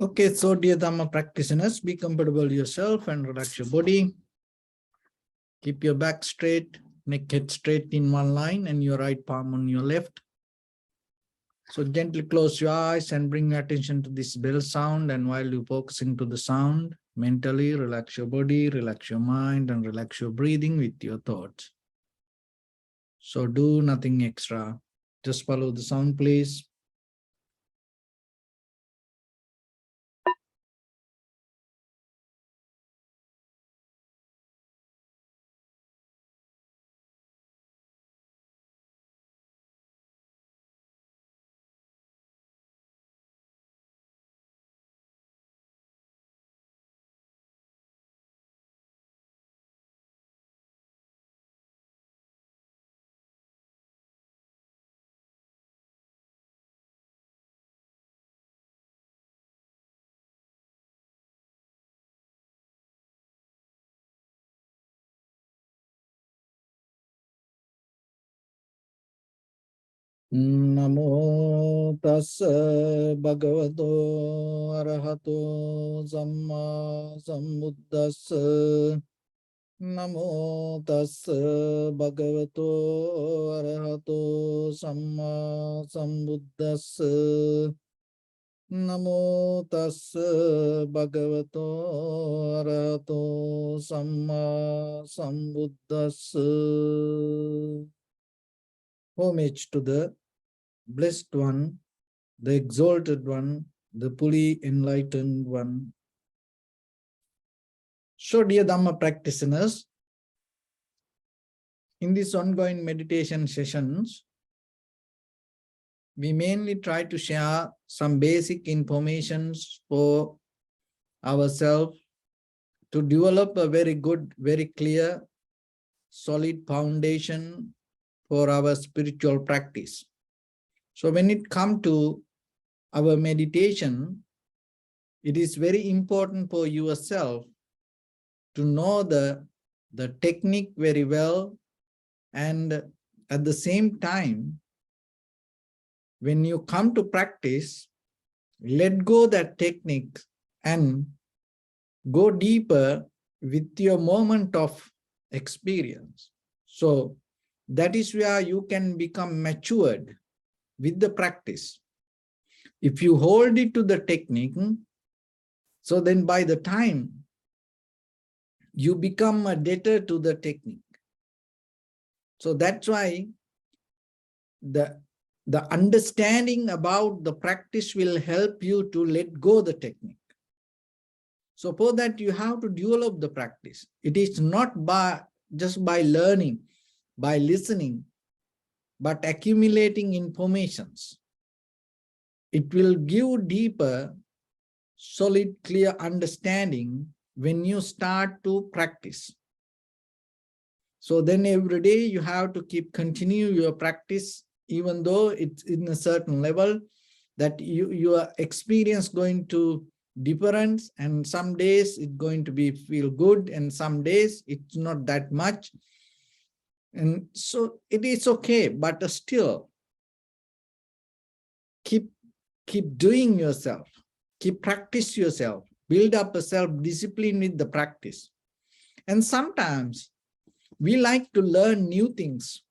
Okay, so dear Dharma practitioners, be comfortable yourself and relax your body. Keep your back straight, neck head straight in one line and your right palm on your left. So gently close your eyes and bring your attention to this bell sound. And while you're focusing to the sound, mentally relax your body, relax your mind, and relax your breathing with your thoughts. So do nothing extra. Just follow the sound, please. Namo tassa bhagavato arahato samma sambuddhassa. Namo tassa bhagavato arahato samma sambuddhassa. Namo tassa bhagavato arahato samma sambuddhassa. Homage to the Blessed One, the Exalted One, the fully enlightened One. So, dear Dhamma practitioners, in these ongoing meditation sessions, we mainly try to share some basic information for ourselves to develop a very good, very clear, solid foundation for our spiritual practice. So when it comes to our meditation, it is very important for yourself to know the technique very well, and at the same time, when you come to practice, let go that technique and go deeper with your moment of experience. So that is where you can become matured with the practice. If you hold it to the technique, so then by the time you become a debtor to the technique. So that's why the understanding about the practice will help you to let go the technique. So for that, you have to develop the practice. It is not just by learning, by listening, but accumulating informations. It will give deeper, solid, clear understanding when you start to practice. So then every day you have to continue your practice, even though it's in a certain level that your experience going to different, and some days it's going to be feel good and some days it's not that much. And so it is okay, but still keep doing yourself, keep practice yourself, build up a self-discipline with the practice. And sometimes we like to learn new things,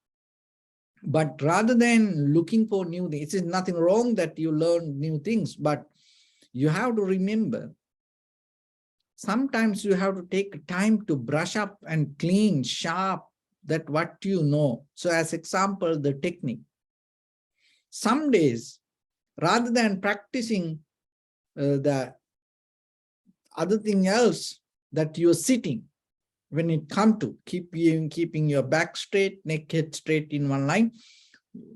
but rather than looking for new things, it is nothing wrong that you learn new things, but you have to remember, sometimes you have to take time to brush up and clean, sharp that what you know. So as example, the technique. Some days, rather than practicing the other thing else that you're sitting, when it comes to keeping your back straight, neck head straight in one line,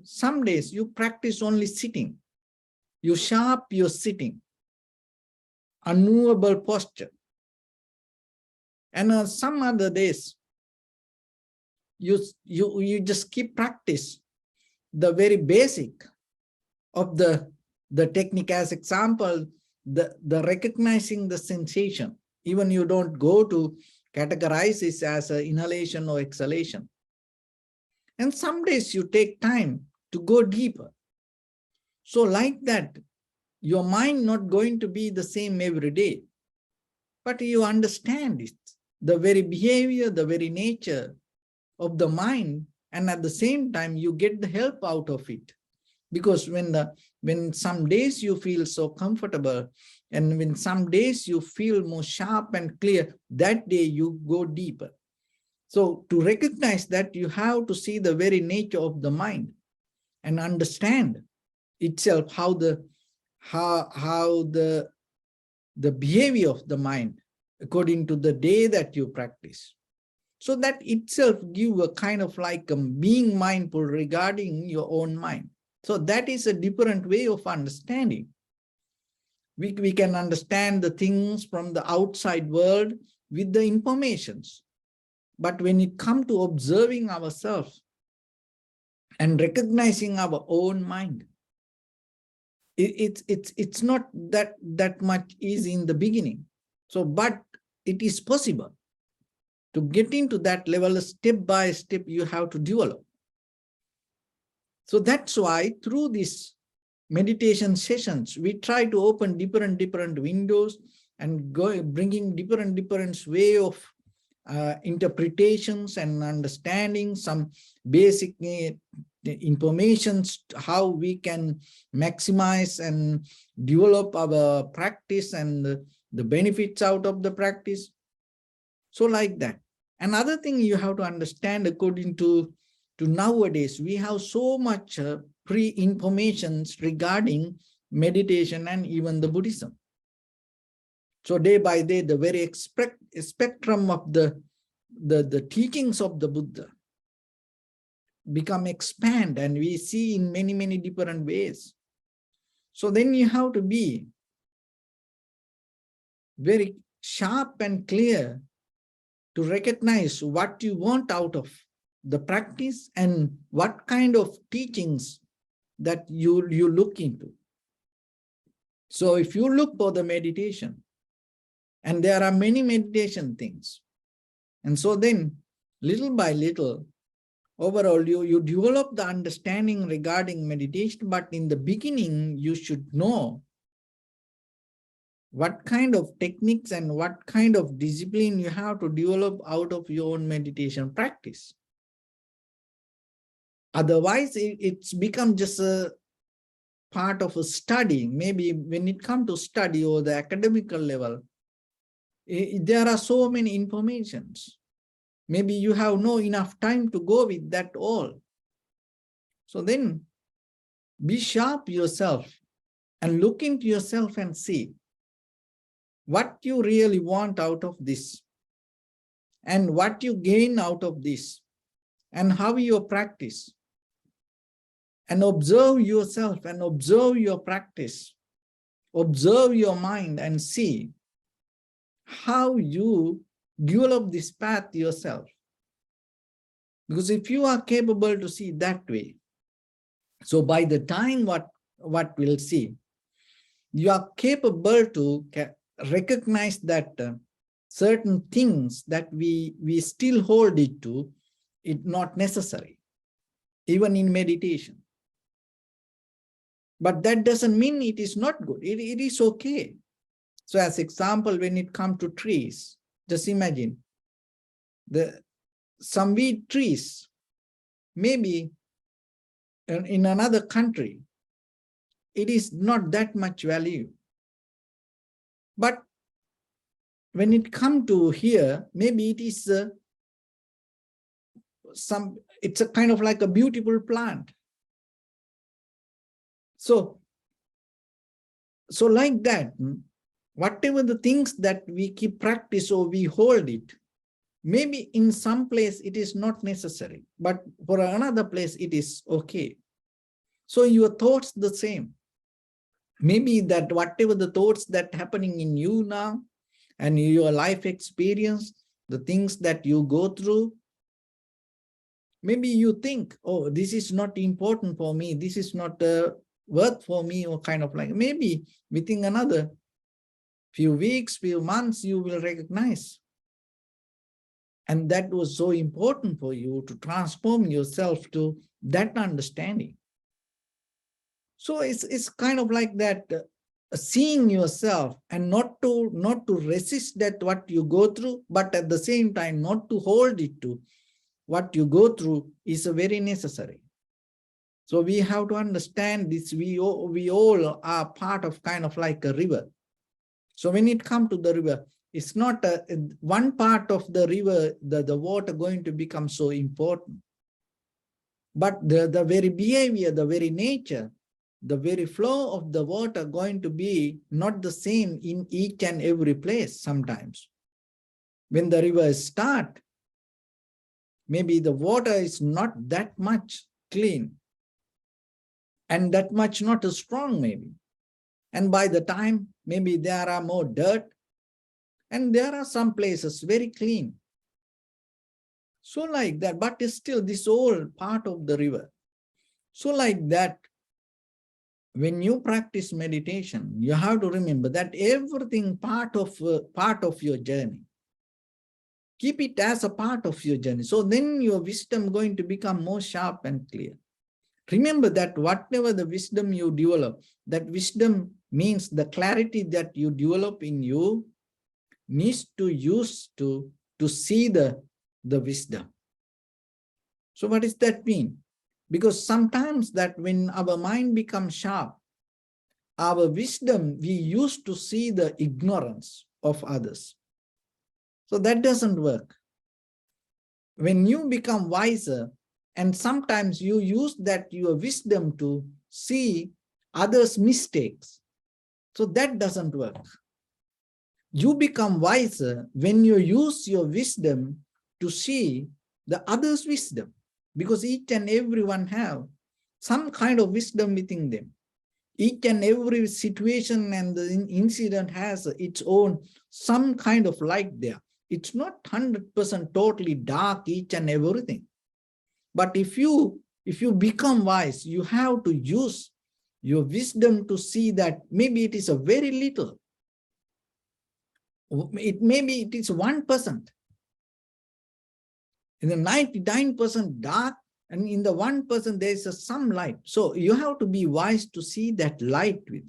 some days you practice only sitting. You sharp your sitting, unmovable posture. And some other days, you just keep practice the very basic of the technique. As example, the recognizing the sensation. Even you don't go to categorize this as an inhalation or exhalation. And some days you take time to go deeper. So like that, your mind not going to be the same every day, but you understand it, the very behavior, the very nature of the mind, and at the same time you get the help out of it. Because when some days you feel so comfortable, and when some days you feel more sharp and clear, that day you go deeper. So to recognize that, you have to see the very nature of the mind and understand itself, how the behavior of the mind according to the day that you practice. So that itself give a kind of like being mindful regarding your own mind. So that is a different way of understanding. We can understand the things from the outside world with the informations. But when it comes to observing ourselves and recognizing our own mind, it's not that much easy in the beginning. So, but it is possible to get into that level. Step by step you have to develop. So that's why through these meditation sessions, we try to open different windows and bringing different way of interpretations and understanding some basic informations, how we can maximize and develop our practice and the benefits out of the practice. So like that. Another thing you have to understand, according to nowadays, we have so much pre-information regarding meditation and even the Buddhism. So day by day, the very spectrum of the teachings of the Buddha become expand, and we see in many different ways. So then you have to be very sharp and clear to recognize what you want out of the practice and what kind of teachings that you look into. So if you look for the meditation, and there are many meditation things, and so then little by little, overall you develop the understanding regarding meditation. But in the beginning, you should know what kind of techniques and what kind of discipline you have to develop out of your own meditation practice. Otherwise, it's become just a part of a study. Maybe when it comes to study or the academical level, there are so many informations. Maybe you have no enough time to go with that all. So then be sharp yourself and look into yourself and see what you really want out of this and what you gain out of this and how you practice. And observe yourself and observe your practice. Observe your mind and see how you develop this path yourself. Because if you are capable to see that way, so by the time what we'll see, you are capable to recognize that certain things that we still hold it to, it's not necessary, even in meditation. But that doesn't mean it is not good. It is okay. So as example, when it comes to trees, just imagine some weed trees, maybe in another country, it is not that much value. But when it comes to here, maybe it is it's a kind of like a beautiful plant. So like that, whatever the things that we keep practice or we hold it, maybe in some place it is not necessary, but for another place it is okay. So your thoughts the same. Maybe that whatever the thoughts that happening in you now and your life experience, the things that you go through, maybe you think, oh, this is not important for me, this is not worth for me, or kind of like, maybe within another few weeks, few months, you will recognize. And that was so important for you to transform yourself to that understanding. So it's kind of like that. seeing yourself and not to resist that what you go through, but at the same time not to hold it to what you go through is a very necessary. So we have to understand this. We all are part of kind of like a river. So when it comes to the river, it's not one part of the river, the water going to become so important. But the very behavior, the very nature, the very flow of the water going to be not the same in each and every place sometimes. When the river starts, maybe the water is not that much clean and that much not strong maybe. And by the time, maybe there are more dirt and there are some places very clean. So like that, but it's still this whole part of the river. So like that, when you practice meditation, you have to remember that everything part of your journey. Keep it as a part of your journey. So then your wisdom going to become more sharp and clear. Remember that whatever the wisdom you develop, that wisdom means the clarity that you develop in you needs to use to see the wisdom. So what does that mean? Because sometimes that when our mind becomes sharp, our wisdom, we used to see the ignorance of others. So that doesn't work. When you become wiser, and sometimes you use that your wisdom to see others' mistakes. So that doesn't work. You become wiser when you use your wisdom to see the other's wisdom, because each and everyone have some kind of wisdom within them. Each and every situation and the incident has its own some kind of light there. It's not 100% totally dark, each and everything. But if you become wise, you have to use your wisdom to see that maybe it is a very little. Maybe it is 1%. In the 99% dark, and in the 1% there is some light. So you have to be wise to see that light with,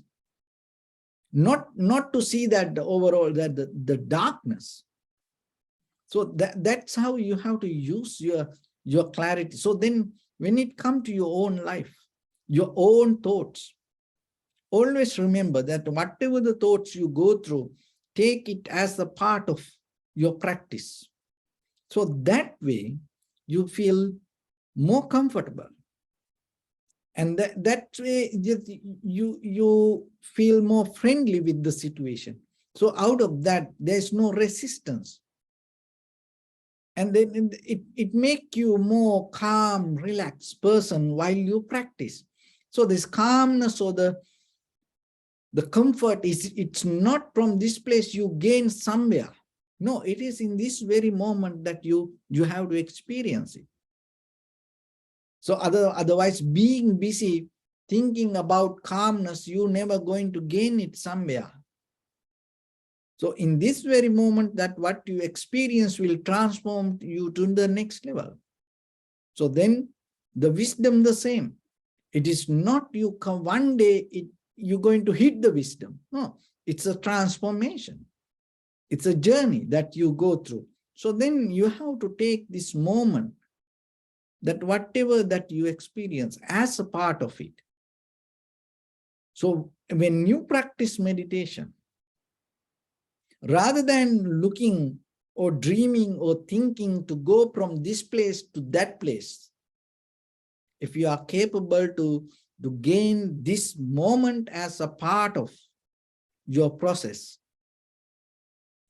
not to see that the overall that the darkness. So that's how you have to use your clarity. So then when it comes to your own life, your own thoughts, always remember that whatever the thoughts you go through, take it as a part of your practice. So that way you feel more comfortable. And that way you feel more friendly with the situation. So out of that, there's no resistance. And then it makes you more calm, relaxed person while you practice. So this calmness or the comfort it's not from this place you gain somewhere. No, it is in this very moment that you have to experience it. So otherwise being busy thinking about calmness, you're never going to gain it somewhere. So in this very moment, that what you experience will transform you to the next level. So then the wisdom the same. It is not you come one day, you're going to hit the wisdom. No, it's a transformation. It's a journey that you go through. So then you have to take this moment, that whatever that you experience as a part of it. So when you practice meditation, rather than looking or dreaming or thinking to go from this place to that place, if you are capable to gain this moment as a part of your process,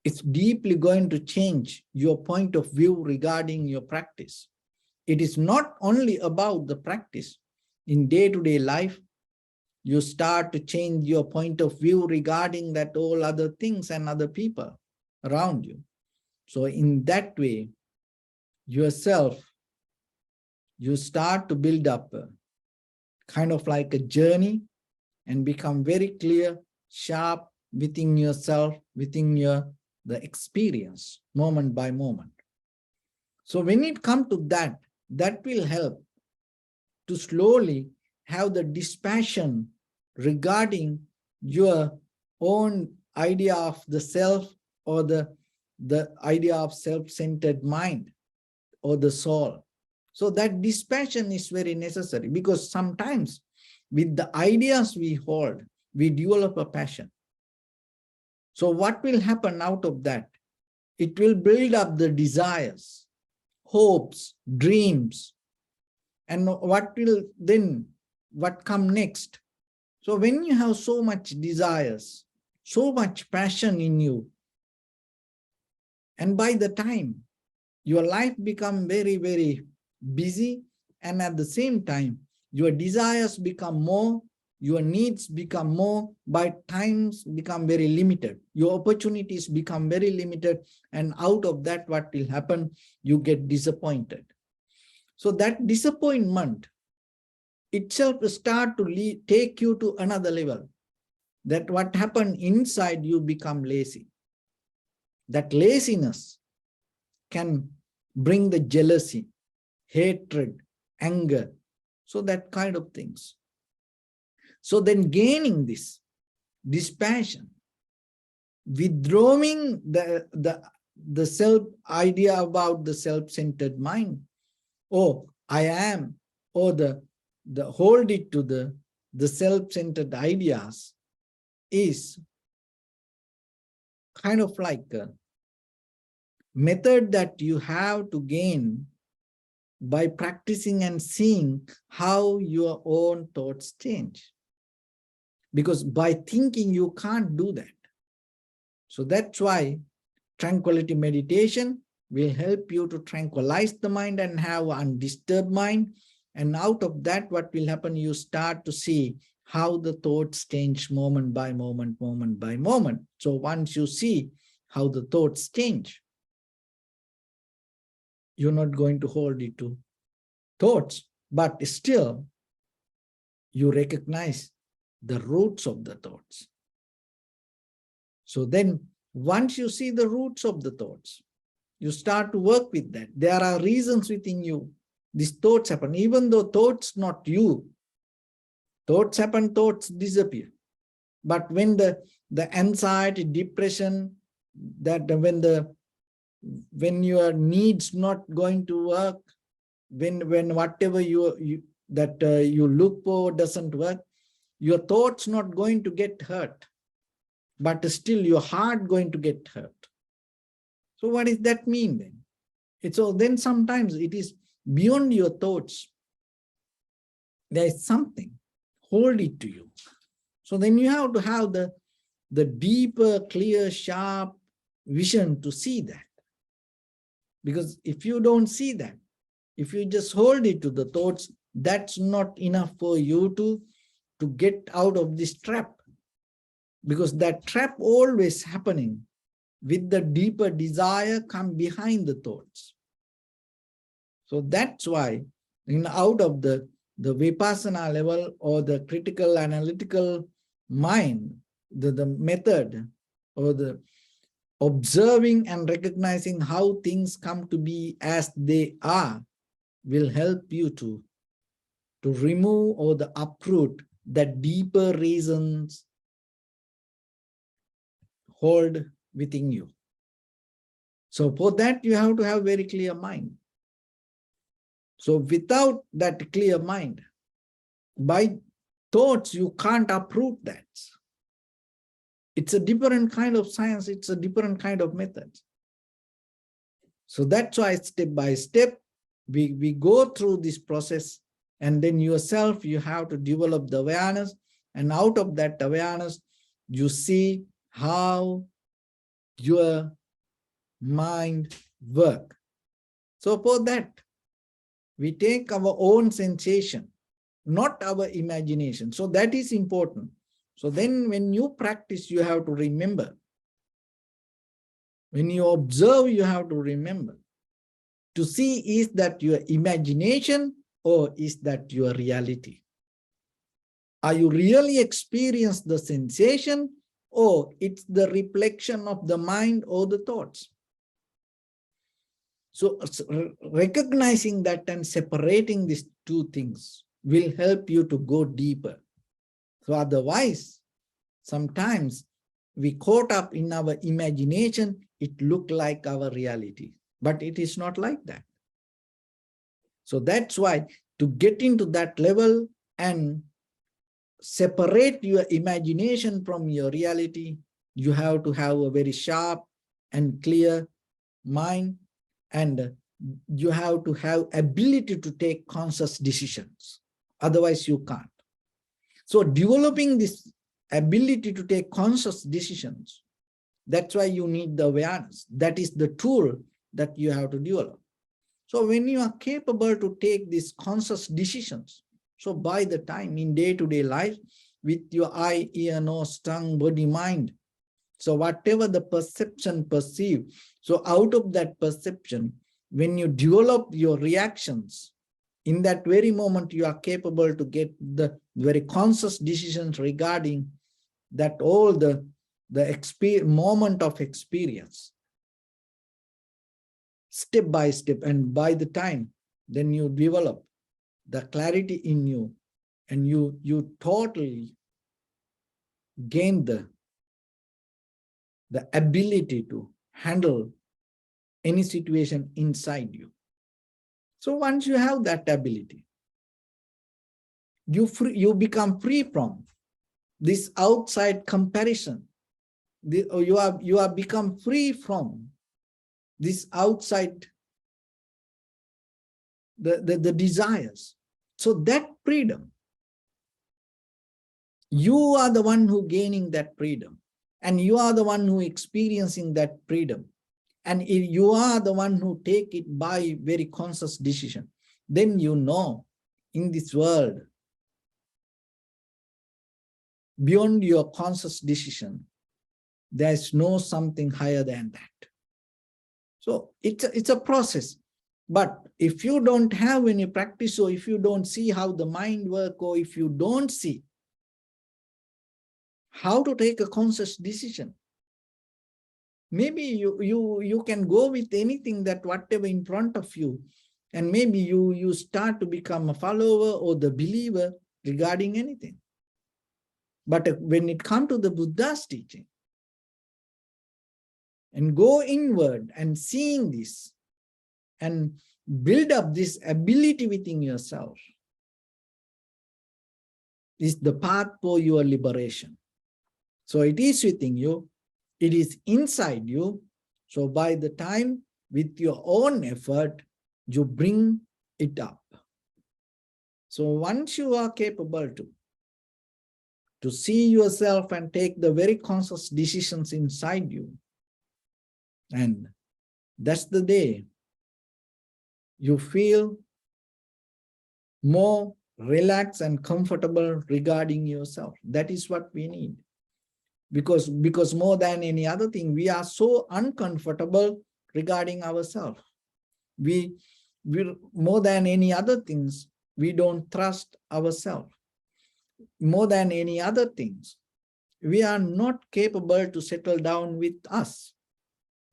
it's deeply going to change your point of view regarding your practice. It is not only about the practice. In day-to-day life, you start to change your point of view regarding that all other things and other people around you. So in that way, yourself, you start to build up a kind of like a journey and become very clear, sharp within yourself, within the experience, moment by moment. So when it comes to that, that will help to slowly have the dispassion regarding your own idea of the self, or the idea of self-centered mind or the soul. So that dispassion is very necessary, because sometimes with the ideas we hold, we develop a passion. So what will happen out of that? It will build up the desires, hopes, dreams. And what come next? So when you have so much desires, so much passion in you, and by the time your life become very, very busy, and at the same time, your desires become more, your needs become more, by times become very limited. Your opportunities become very limited, and out of that, what will happen? You get disappointed. So that disappointment itself start to take you to another level. That what happened inside, you become lazy. That laziness can bring the jealousy, hatred, anger, so that kind of things. So then gaining this passion, withdrawing the self idea about the self-centered mind, oh, I am, or the hold it to the self-centered ideas, is kind of like a method that you have to gain by practicing and seeing how your own thoughts change. Because by thinking, you can't do that. So that's why tranquility meditation will help you to tranquilize the mind and have undisturbed mind. And out of that, what will happen? You start to see how the thoughts change moment by moment, moment by moment. So once you see how the thoughts change, you're not going to hold it to thoughts, but still you recognize the roots of the thoughts. So then once you see the roots of the thoughts, you start to work with that. There are reasons within you. These thoughts happen, even though thoughts not you. Thoughts happen, thoughts disappear. But when the anxiety, depression, that when your needs not going to work, when whatever you look for doesn't work, your thoughts not going to get hurt, but still your heart going to get hurt. So what does that mean then? Then sometimes it is beyond your thoughts. There is something, hold it to you. So then you have to have the deeper, clear, sharp vision to see that. Because if you don't see that, if you just hold it to the thoughts, that's not enough for you to get out of this trap. Because that trap always happening with the deeper desire come behind the thoughts. So that's why out of the vipassana level, or the critical analytical mind, the method, or the observing and recognizing how things come to be as they are, will help you to remove or the uproot the deeper reasons hold within you. So for that, you have to have very clear mind. So without that clear mind, by thoughts, you can't uproot that. It's a different kind of science. It's a different kind of method. So that's why step by step, we go through this process, and then yourself, you have to develop the awareness, and out of that awareness, you see how your mind works. So for that, we take our own sensation, not our imagination. So that is important. So then when you practice, you have to remember. When you observe, you have to remember. To see, is that your imagination or is that your reality? Are you really experience the sensation, or it's the reflection of the mind or the thoughts? So recognizing that and separating these two things will help you to go deeper. So otherwise, sometimes we caught up in our imagination, it looked like our reality, but it is not like that. So that's why to get into that level and separate your imagination from your reality, you have to have a very sharp and clear mind, and you have to have ability to take conscious decisions. Otherwise, you can't. So developing this ability to take conscious decisions, that's why you need the awareness. That is the tool that you have to develop. So when you are capable to take these conscious decisions, so by the time in day-to-day life, with your eye, ear, nose, tongue, body, mind, so whatever the perception perceive, so out of that perception, when you develop your reactions, in that very moment, you are capable to get the very conscious decisions regarding that all the moment of experience, step by step. And by the time, then you develop the clarity in you, and you totally gain the ability to handle any situation inside you. So once you have that ability, you become free from this outside comparison. You are become free from this outside the desires. So that freedom, you are the one who gaining that freedom, and you are the one who experiencing that freedom, and you are the one who take it by very conscious decision. Then you know, in this world, beyond your conscious decision, there's no something higher than that. So it's a process. But if you don't have any practice, or if you don't see how the mind works, or if you don't see how to take a conscious decision, maybe you can go with anything, that whatever in front of you, and maybe you start to become a follower or the believer regarding anything. But when it comes to the Buddha's teaching, and go inward and seeing this, and build up this ability within yourself, is the path for your liberation. So it is within you, it is inside you. So by the time, with your own effort, you bring it up. So once you are capable to see yourself and take the very conscious decisions inside you, and that's the day you feel more relaxed and comfortable regarding yourself. That is what we need. Because more than any other thing, we are so uncomfortable regarding ourselves. We more than any other things, we don't trust ourselves. More than any other things, we are not capable to settle down with us.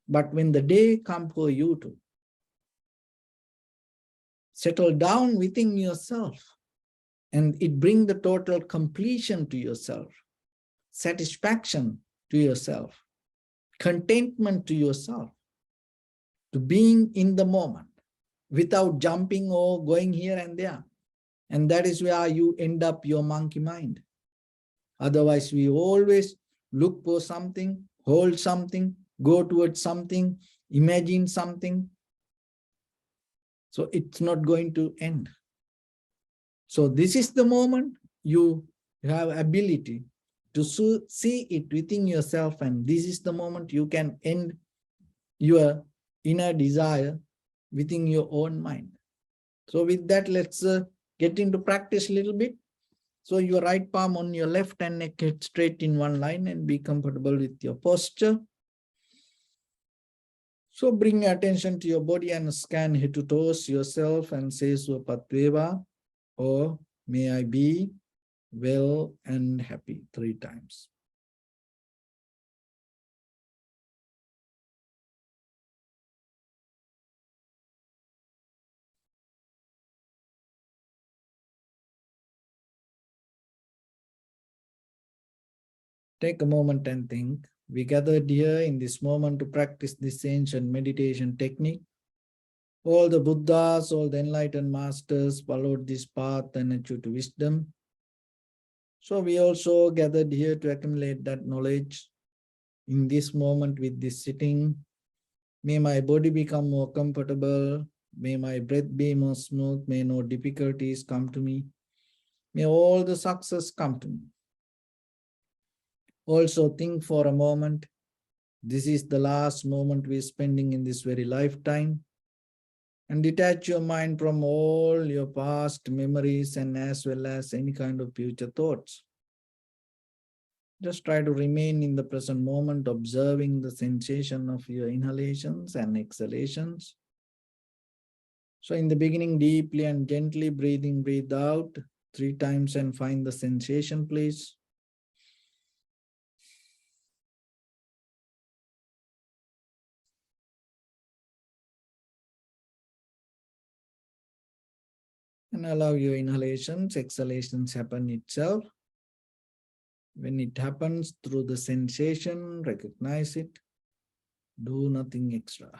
But when the day comes for you to settle down within yourself, and it brings the total completion to yourself, satisfaction to yourself, contentment to yourself, to being in the moment without jumping or going here and there. And that is where you end up your monkey mind. Otherwise, we always look for something, hold something, go towards something, imagine something. So it's not going to end. So this is the moment you have ability to see it within yourself, and this is the moment you can end your inner desire within your own mind. So with that, let's get into practice a little bit. So your right palm on your left hand neck, head straight in one line, and be comfortable with your posture. So bring your attention to your body and scan head to toes yourself and say Swapatveva, or may I be well and happy 3 times. Take a moment and think. We gathered here in this moment to practice this ancient meditation technique. All the Buddhas, all the enlightened masters followed this path and achieved wisdom. So we also gathered here to accumulate that knowledge in this moment with this sitting. May my body become more comfortable. May my breath be more smooth. May no difficulties come to me. May all the success come to me. Also think for a moment. This is the last moment we're spending in this very lifetime. And detach your mind from all your past memories and as well as any kind of future thoughts. Just try to remain in the present moment, observing the sensation of your inhalations and exhalations. So in the beginning, deeply and gently breathe out 3 times and find the sensation, please. And allow your inhalations, exhalations happen itself. When it happens through the sensation, recognize it. Do nothing extra.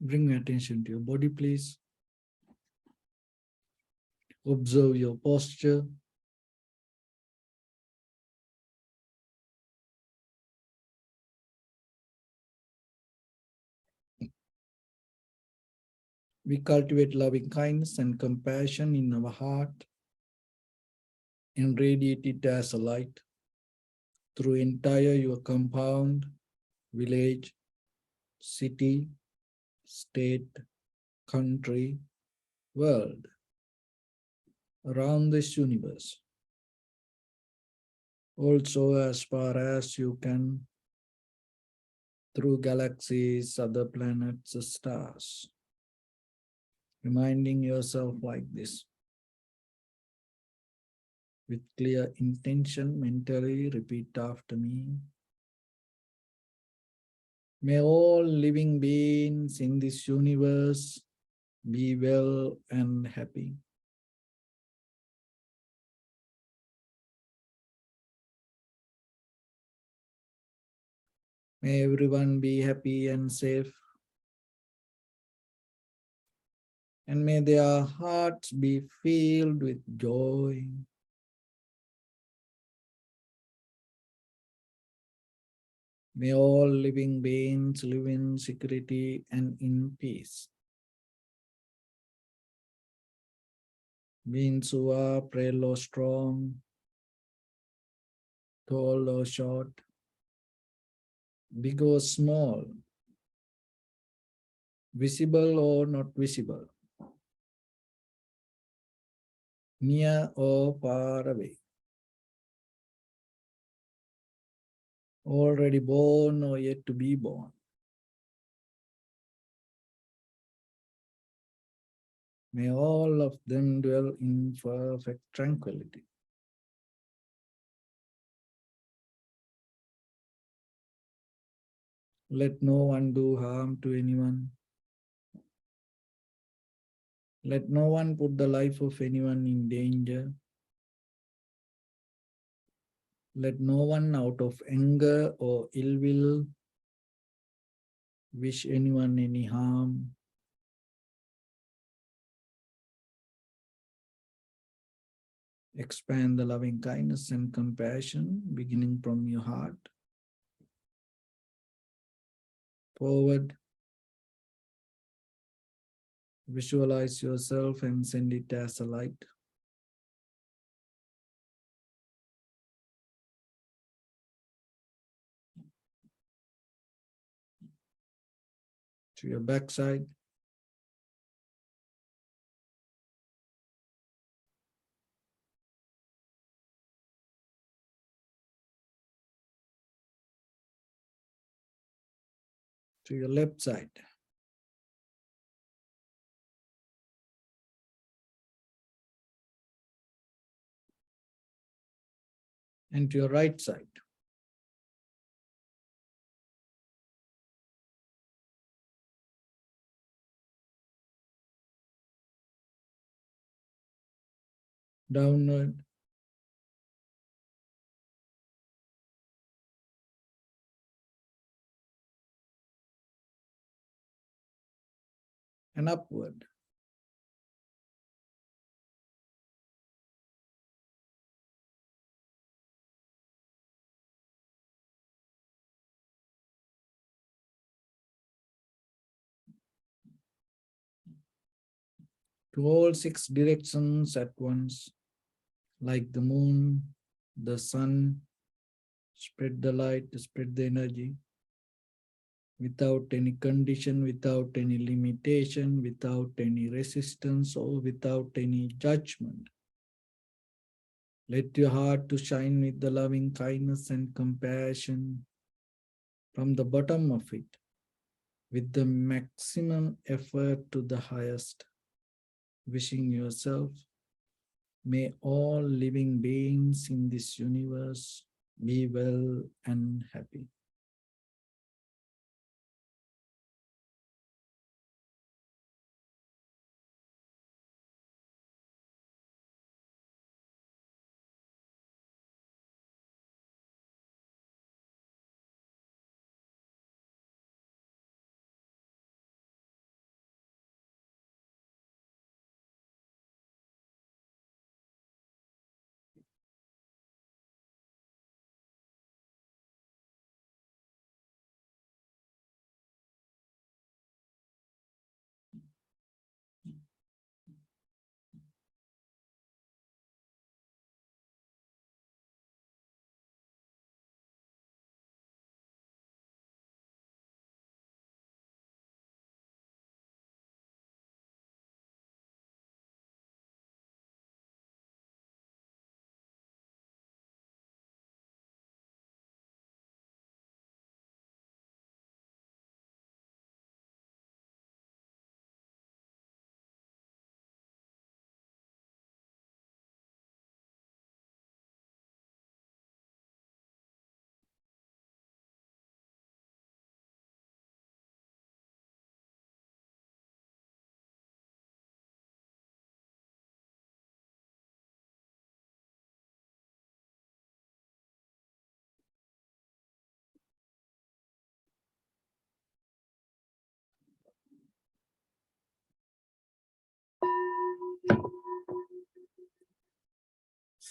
Bring attention to your body, please. Observe your posture. We cultivate loving kindness and compassion in our heart and radiate it as a light through entire your compound, village, city, state, country, world, around this universe. Also, as far as you can, through galaxies, other planets, stars. Reminding yourself like this. With clear intention, mentally repeat after me. May all living beings in this universe be well and happy. May everyone be happy and safe. And may their hearts be filled with joy. May all living beings live in security and in peace. Beings who are frail or strong, tall or short, big or small, visible or not visible, near or far away, already born or yet to be born. May all of them dwell in perfect tranquility. Let no one do harm to anyone. Let no one put the life of anyone in danger. Let no one out of anger or ill will wish anyone any harm. Expand the loving kindness and compassion beginning from your heart. Forward. Visualize yourself and send it as a light. To your backside. To your left side. And to your right side. Downward. And upward. To all 6 directions at once, like the moon, the sun, spread the light, spread the energy, without any condition, without any limitation, without any resistance, or without any judgment. Let your heart to shine with the loving kindness and compassion from the bottom of it, with the maximum effort to the highest. Wishing yourself, may all living beings in this universe be well and happy.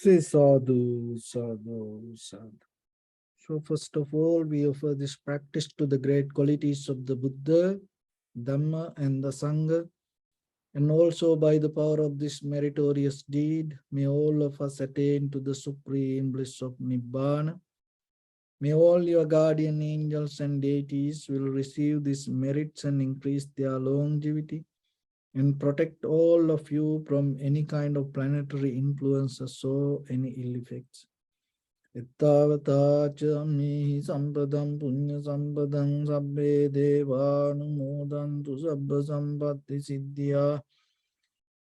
Say sadhu, sadhu, sadhu. So first of all, we offer this practice to the great qualities of the Buddha, Dhamma, and the Sangha. And also by the power of this meritorious deed, may all of us attain to the supreme bliss of Nibbana. May all your guardian angels and deities will receive these merits and increase their longevity and protect all of you from any kind of planetary influences or any ill effects. Ittavata cha mihi sampadam punya sampadam sabbe devanumodantu sabba sampatti siddhya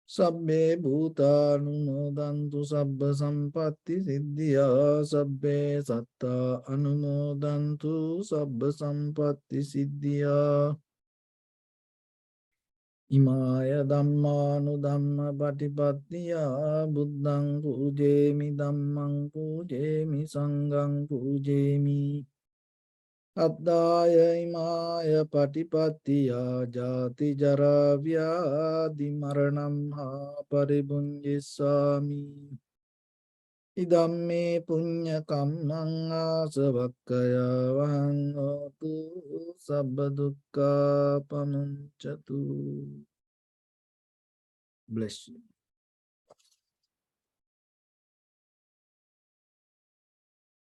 sabbe bhutanumodantu sabba sampatti siddhya sabbe satta anumodantu sabba sampatti siddhya Imaya dhammanu dhamma patipattiya buddhang pujemi dhammang pujemi sanghang pujemi Addaya imaya patipattiya jati jara vyadi maranam ha paribunjisami Idamme punya kammang asavakkaya vangotu sabba dukkha pamuncatu Bless you.